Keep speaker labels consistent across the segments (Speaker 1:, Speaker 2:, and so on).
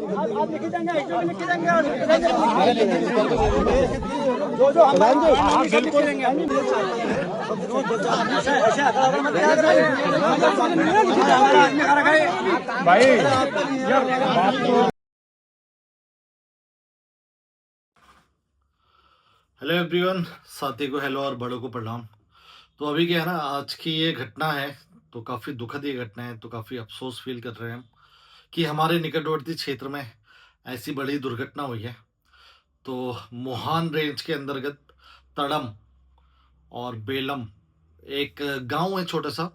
Speaker 1: आप लिखी देंगे, लिखी देंगे और जो हम बिल्कुल देंगे भाई।
Speaker 2: हेलो एवरीवन, साथी को हेलो और बड़ों को प्रणाम। तो अभी क्या है ना, आज की ये घटना है तो काफ़ी दुखद ये घटना है, तो काफ़ी अफसोस फील कर रहे हैं हम कि हमारे निकटवर्ती क्षेत्र में ऐसी बड़ी दुर्घटना हुई है। तो मोहान रेंज के अंतर्गत तड़म और बेलम एक गांव है छोटा सा,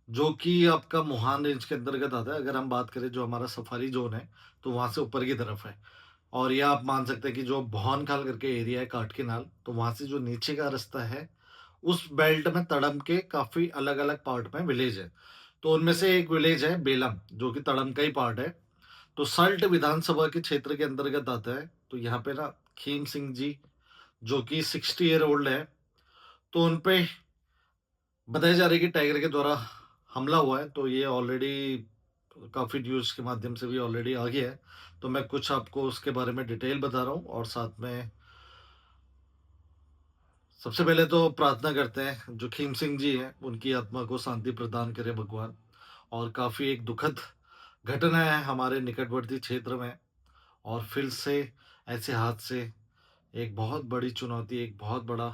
Speaker 2: जो कि आपका मोहान रेंज के अंतर्गत आता है। अगर हम बात करें जो हमारा सफारी जोन है तो वहाँ से ऊपर की तरफ है। और यह आप मान सकते हैं कि जो भौन खाल करके एरिया है काट के नाल, तो वहाँ से जो नीचे का रास्ता है उस बेल्ट में तड़म के काफ़ी अलग अलग पार्ट में विलेज है। तो उनमें से एक विलेज है बेलम, जो कि तड़म का ही पार्ट है। तो सल्ट विधानसभा के क्षेत्र के अंतर्गत आता है। तो यहाँ पे ना खीम सिंह जी, जो कि 60 ईयर ओल्ड है, तो उन पे बताया जा रहा है कि टाइगर के द्वारा हमला हुआ है। तो ये ऑलरेडी काफ़ी न्यूज़ के माध्यम से भी ऑलरेडी आ गया है। तो मैं कुछ आपको उसके बारे में डिटेल बता रहा हूँ, और साथ में सबसे पहले तो प्रार्थना करते हैं जो खीम सिंह जी हैं उनकी आत्मा को शांति प्रदान करे भगवान। और काफ़ी एक दुखद घटना है हमारे निकटवर्ती क्षेत्र में, और फिर से ऐसे हादसे एक बहुत बड़ी चुनौती, एक बहुत बड़ा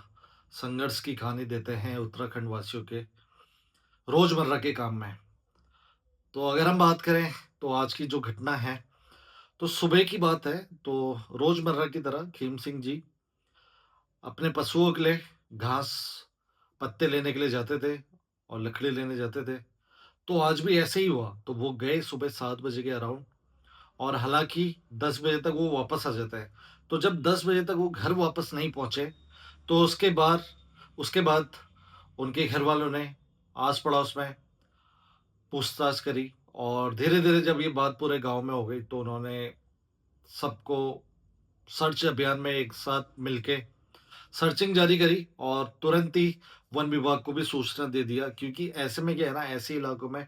Speaker 2: संघर्ष की कहानी देते हैं उत्तराखंड वासियों के रोजमर्रा के काम में। तो अगर हम बात करें तो आज की जो घटना है, तो सुबह की बात है। तो रोजमर्रा की तरह खीम सिंह जी अपने पशुओं के लिए घास पत्ते लेने के लिए जाते थे और लकड़ी लेने जाते थे। तो आज भी ऐसे ही हुआ। तो वो गए सुबह 7 बजे के अराउंड, और हालांकि 10 बजे तक वो वापस आ जाता है। तो जब 10 बजे तक वो घर वापस नहीं पहुंचे, तो उसके बाद उनके घर वालों ने आस पड़ोस में पूछताछ करी, और धीरे धीरे जब ये बात पूरे गांव में हो गई तो उन्होंने सबको सर्च अभियान में एक साथ मिलके सर्चिंग जारी करी, और तुरंत ही वन विभाग को भी सूचना दे दिया। क्योंकि ऐसे में क्या है ना, ऐसे इलाकों में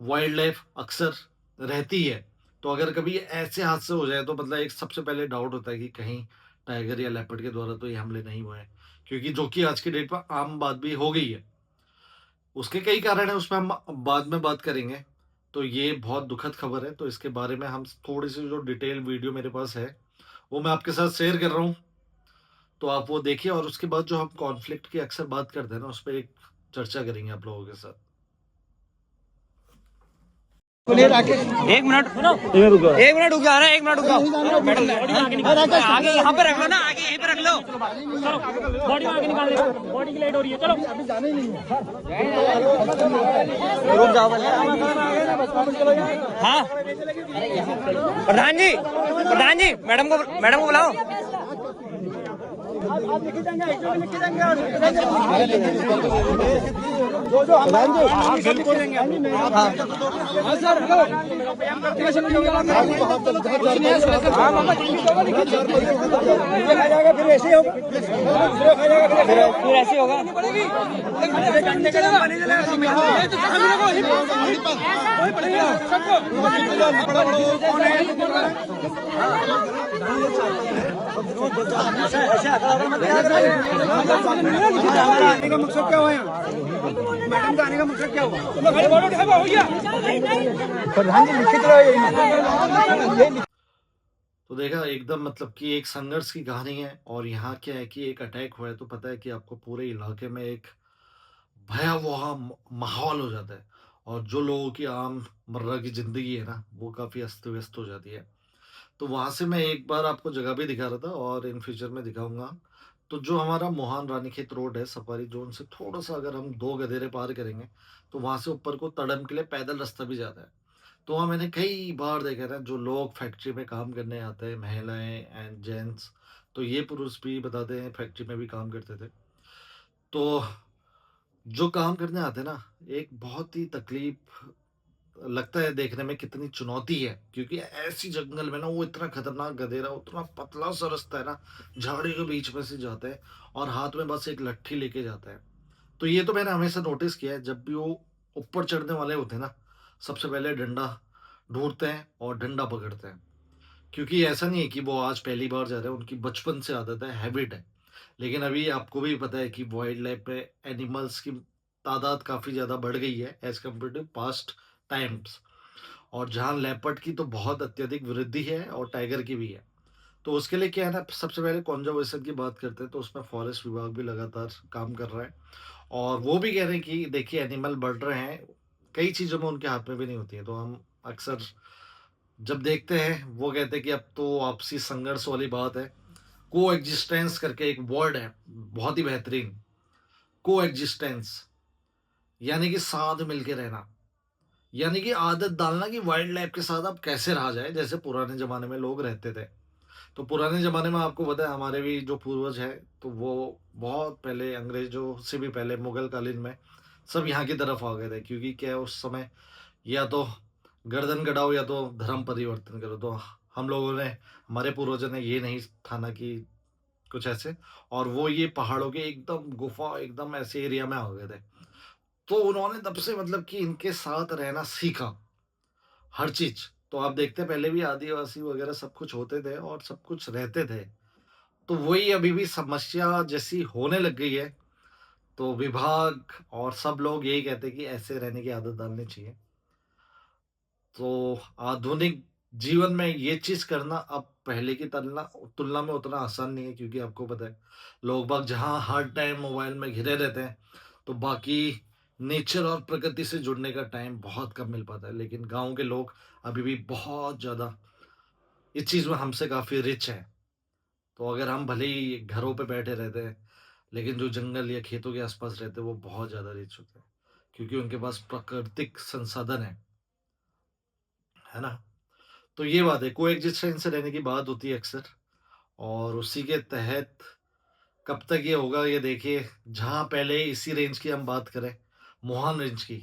Speaker 2: वाइल्ड लाइफ अक्सर रहती है। तो अगर कभी ऐसे हादसे हो जाए तो मतलब एक सबसे पहले डाउट होता है कि कहीं टाइगर या लेपर्ड के द्वारा तो ये हमले नहीं हुए हैं, क्योंकि जो कि आज की डेट पर आम बात भी हो गई है। उसके कई कारण है, उसमें हम बाद में बात करेंगे। तो ये बहुत दुखद खबर है, तो इसके बारे में हम थोड़ी सी जो डिटेल वीडियो मेरे पास है वो मैं आपके साथ शेयर कर रहा हूँ। तो आप वो देखिए, और उसके बाद जो हम कॉन्फ्लिक्ट की अक्सर बात करते हैं ना, उस पर एक चर्चा करेंगे आप लोगों के साथ।
Speaker 1: एक मिनट रुक जाओ, 1 मिनट रुक जाओ ना, 1 मिनट रुक जाओ मैडम। आगे यहाँ पे रख लो ना, आगे यहीं पे रख लो। बॉडी आगे निकाल दे, बॉडी की लेट हो रही है। चलो अभी जाने ही नहीं है, रुक जाओ। हाँ प्रधान जी मैडम को बुलाओ। आप लिखी देंगे, लिखी देंगे और जो हम बिल्कुल देंगे। हाँ सर, फिर ऐसे ही होगा, फिर ऐसे होगा। आने का मकसद क्या हुआ? मैडम का आने का मकसद क्या हुआ? प्रधान जी लिखित रहो।
Speaker 2: तो देखा, एकदम मतलब कि एक संघर्ष की कहानी है। और यहाँ क्या है कि एक अटैक हुआ है, तो पता है कि आपको पूरे इलाके में एक भयावह माहौल हो जाता है, और जो लोगों की आम मर्रा की जिंदगी है ना, वो काफ़ी अस्त व्यस्त हो जाती है। तो वहाँ से मैं एक बार आपको जगह भी दिखा रहा था, और इन फ्यूचर में दिखाऊंगा। तो जो हमारा मोहान रानीखेत रोड है, सफारी जोन से थोड़ा सा अगर हम 2 गधेरे पार करेंगे, तो वहाँ से ऊपर को तड़म के लिए पैदल रास्ता भी जाता है। तो वहाँ मैंने कई बार देखा था जो लोग फैक्ट्री में काम करने आते हैं, महिलाएं एंड जेंट्स, तो ये पुरुष भी बताते हैं फैक्ट्री में भी काम करते थे। तो जो काम करने आते हैं ना, एक बहुत ही तकलीफ लगता है देखने में, कितनी चुनौती है। क्योंकि ऐसी जंगल में ना, वो इतना खतरनाक गधेरा, उतना पतला सा रास्ता है ना, झाड़ी के बीच में से जाता है, और हाथ में बस एक लट्ठी लेके जाता है। तो ये तो मैंने हमेशा नोटिस किया है, जब भी वो ऊपर चढ़ने वाले होते हैं ना, सबसे पहले डंडा ढूंढते हैं और डंडा पकड़ते हैं। क्योंकि ऐसा नहीं है कि वो आज पहली बार जा रहे हैं, उनकी बचपन से आदत है, हैबिट है। लेकिन अभी आपको भी पता है कि वाइल्ड लाइफ में एनिमल्स की तादाद काफ़ी ज़्यादा बढ़ गई है as compare to past times. और जहाँ लेपर्ड की तो बहुत अत्यधिक वृद्धि है और टाइगर की भी है। तो उसके लिए क्या है ना, सबसे पहले कंजर्वेशन की बात करते हैं तो उसमें फॉरेस्ट विभाग भी लगातार काम कर रहा है। और वो भी कह रहे हैं कि देखिए एनिमल बढ़ रहे हैं, कई चीज़ों में उनके हाथ में भी नहीं होती है। तो हम अक्सर जब देखते हैं वो कहते हैं कि अब तो आपसी संघर्ष वाली बात है। को एग्जिस्टेंस करके एक वर्ड है, बहुत ही बेहतरीन। को एग्जिस्टेंस यानी कि साथ मिलके रहना, यानी कि आदत डालना कि वाइल्ड लाइफ के साथ अब कैसे रहा जाए, जैसे पुराने ज़माने में लोग रहते थे। तो पुराने ज़माने में आपको पता है हमारे भी जो पूर्वज हैं, तो वो बहुत पहले अंग्रेज़ों से भी पहले मुगल कालीन में सब यहाँ की तरफ आ गए थे। क्योंकि क्या है उस समय या तो गर्दन कटाओ या तो धर्म परिवर्तन करो। तो हम लोगों ने, हमारे पूर्वजों ने ये नहीं ठाना कि कुछ ऐसे, और वो ये पहाड़ों के एकदम गुफा एकदम ऐसे एरिया में आ गए थे। तो उन्होंने तब से मतलब कि इनके साथ रहना सीखा, हर चीज़। तो आप देखते हैं पहले भी आदिवासी वगैरह सब कुछ होते थे और सब कुछ रहते थे। तो वही अभी भी समस्या जैसी होने लग गई है, तो विभाग और सब लोग यही कहते हैं कि ऐसे रहने की आदत डालनी चाहिए। तो आधुनिक जीवन में ये चीज़ करना अब पहले की तुलना तुलना में उतना आसान नहीं है, क्योंकि आपको पता है लोग बाग जहाँ हर टाइम मोबाइल में घिरे रहते हैं, तो बाकी नेचर और प्रकृति से जुड़ने का टाइम बहुत कम मिल पाता है। लेकिन गांव के लोग अभी भी बहुत ज़्यादा इस चीज़ में हमसे काफ़ी रिच हैं। तो अगर हम भले ही घरों पे बैठे रहते हैं, लेकिन जो जंगल या खेतों के आसपास रहते हैं वो बहुत ज़्यादा रिच होते हैं, क्योंकि उनके पास प्राकृतिक संसाधन है ना? तो ये बात है, कोएग्जिस्टेंस से रहने की बात होती है अक्सर। और उसी के तहत कब तक ये होगा ये देखिए। जहाँ पहले इसी रेंज की हम बात करें, मोहान रेंज की,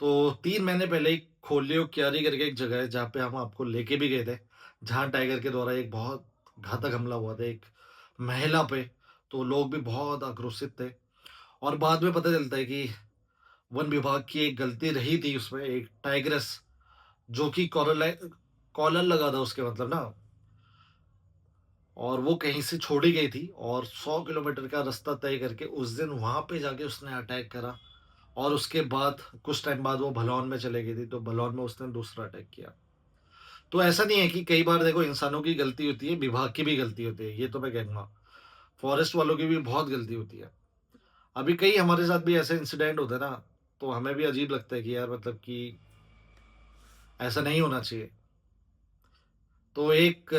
Speaker 2: तो 3 महीने पहले ही खोलियो क्यारी करके एक जगह है जहाँ पे हम आपको लेके भी गए थे, जहाँ टाइगर के द्वारा एक बहुत घातक हमला हुआ था एक महिला पे। तो लोग भी बहुत आक्रोशित थे। और बाद में पता चलता है कि वन विभाग की एक गलती रही थी उसमें, एक टाइग्रेस जो कि कॉलर लगा था उसके मतलब ना, और वो कहीं से छोड़ी गई थी और 100 किलोमीटर का रास्ता तय करके उस दिन वहां पे जाके उसने अटैक करा। और उसके बाद कुछ टाइम बाद वो भलौन में चले गई थी, तो भलौन में उसने दूसरा अटैक किया। तो ऐसा नहीं है कि कई बार देखो इंसानों की गलती होती है, विभाग की भी गलती होती है, ये तो मैं कहूंगा। फॉरेस्ट वालों की भी बहुत गलती होती है। अभी कई हमारे साथ भी ऐसे इंसिडेंट होते हैं ना, तो हमें भी अजीब लगता है कि यार मतलब कि ऐसा नहीं होना चाहिए। तो एक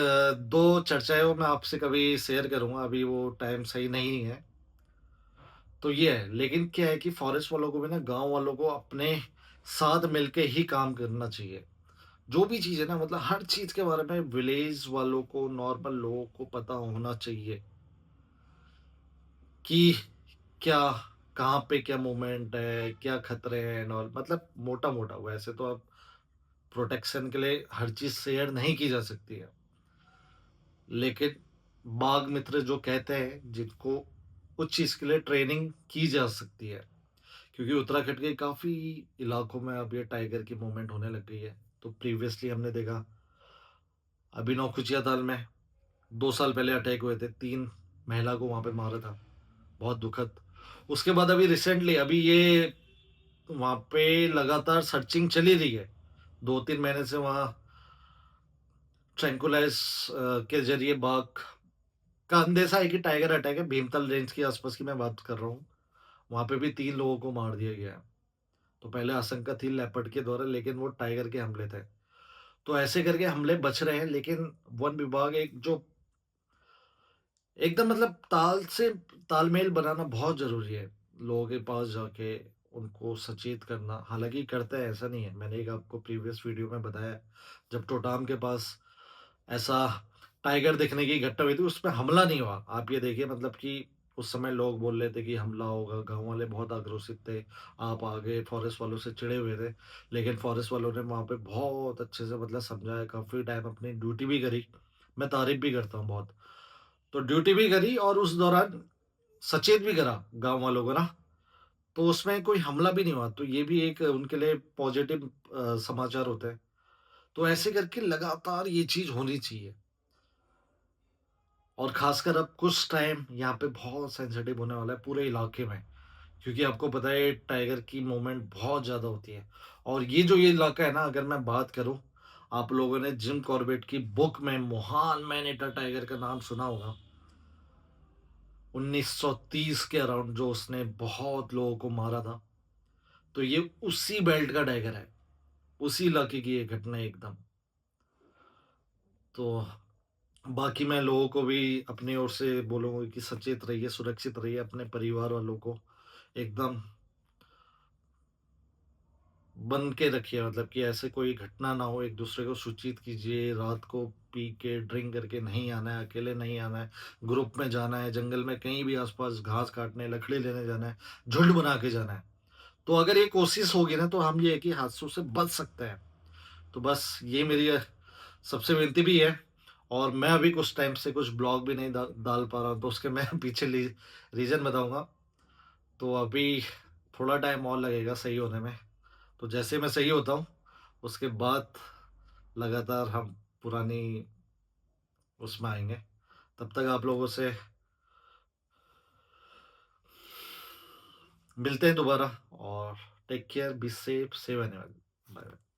Speaker 2: दो चर्चाएं वो मैं आपसे कभी शेयर करूंगा, अभी वो टाइम सही नहीं है। तो ये है, लेकिन क्या है कि फॉरेस्ट वालों को भी ना गांव वालों को अपने साथ मिलके ही काम करना चाहिए। जो भी चीज़ है ना, मतलब हर चीज़ के बारे में विलेज वालों को, नॉर्मल लोगों को पता होना चाहिए कि क्या, कहाँ पे क्या मूवमेंट है, क्या खतरे हैं, और मतलब मोटा मोटा वैसे तो अब प्रोटेक्शन के लिए हर चीज़ शेयर नहीं की जा सकती है। लेकिन बाघ मित्र जो कहते हैं, जिनको उस चीज़ के लिए ट्रेनिंग की जा सकती है, क्योंकि उत्तराखंड के काफ़ी इलाकों में अब ये टाइगर की मूवमेंट होने लग गई है। तो प्रीवियसली हमने देखा अभिनव कुचिया ताल में 2 साल पहले अटैक हुए थे, 3 महिला को वहाँ पे मारा था, बहुत दुखद। उसके बाद अभी रिसेंटली अभी ये वहाँ पे लगातार सर्चिंग चली रही है, 2-3 महीने से वहाँ ट्रैंकुलाइज के जरिए बाघ का अंदेशा है कि टाइगर अटैक है। भीमताल रेंज के आसपास की मैं बात कर रहा हूँ, वहाँ पे भी 3 लोगों को मार दिया गया है। तो पहले आशंका थी लेपर्ड के द्वारा, लेकिन वो टाइगर के हमले थे। तो ऐसे करके हमले बच रहे हैं, लेकिन वन विभाग एक जो एकदम मतलब तालमेल बनाना बहुत ज़रूरी है। लोगों के पास जाके उनको सचेत करना, हालाँकि करते हैं, ऐसा नहीं है। मैंने एक आपको प्रीवियस वीडियो में बताया, जब टोटाम के पास ऐसा टाइगर दिखने की घटना हुई थी, उसमें हमला नहीं हुआ। आप ये देखिए मतलब कि उस समय लोग बोल रहे थे कि हमला होगा, गाँव वाले बहुत आक्रोशित थे, आप आ गए, फॉरेस्ट वालों से चिढ़े हुए थे। लेकिन फॉरेस्ट वालों ने वहाँ पे बहुत अच्छे से मतलब समझाया, काफ़ी टाइम अपनी ड्यूटी भी करी। मैं तारीफ़ भी करता हूँ बहुत। तो ड्यूटी भी करी और उस दौरान सचेत भी करा गाँव वालों को ना, तो उसमें कोई हमला भी नहीं हुआ। तो ये भी एक उनके लिए पॉजिटिव समाचार होते हैं। तो ऐसे करके लगातार ये चीज़ होनी चाहिए। और ख़ासकर अब कुछ टाइम यहाँ पे बहुत सेंसिटिव होने वाला है पूरे इलाके में, क्योंकि आपको पता है टाइगर की मूवमेंट बहुत ज़्यादा होती है। और ये इलाका है ना, अगर मैं बात करूँ, आप लोगों ने जिम कॉर्बेट की बुक में महान मैन ईटर टाइगर का नाम सुना होगा। 1930 के अराउंड जो उसने बहुत लोगों को मारा था, तो ये उसी बेल्ट का टाइगर है, उसी इलाके की ये घटना है एकदम। तो बाकी मैं लोगों को भी अपनी ओर से बोलूँगा कि सचेत रहिए, सुरक्षित रहिए, अपने परिवार वालों को एकदम बन के रखिए, मतलब कि ऐसे कोई घटना ना हो, एक-दूसरे को सूचित कीजिए, रात को पी के, ड्रिंक करके नहीं आना है, अकेले नहीं आना है, ग्रुप में जाना है, जंगल में कहीं भी आस-पास घास काटने, लकड़ी लेने जाना है, झुंड बना के जाना है। तो अगर ये कोशिश होगी ना, तो हम ये है कि हादसों से बच सकते हैं। तो बस ये मेरी सबसे विनती भी है। और मैं अभी कुछ टाइम से कुछ ब्लॉग भी नहीं डाल पा रहा हूँ, तो उसके मैं पीछे रीज़न बताऊँगा। तो अभी थोड़ा टाइम और लगेगा सही होने में। तो जैसे मैं सही होता हूँ, उसके बाद लगातार हम पुरानी उसमें आएँगे। तब तक आप लोगों से मिलते हैं दोबारा। और take care, be safe, save animal. Bye bye.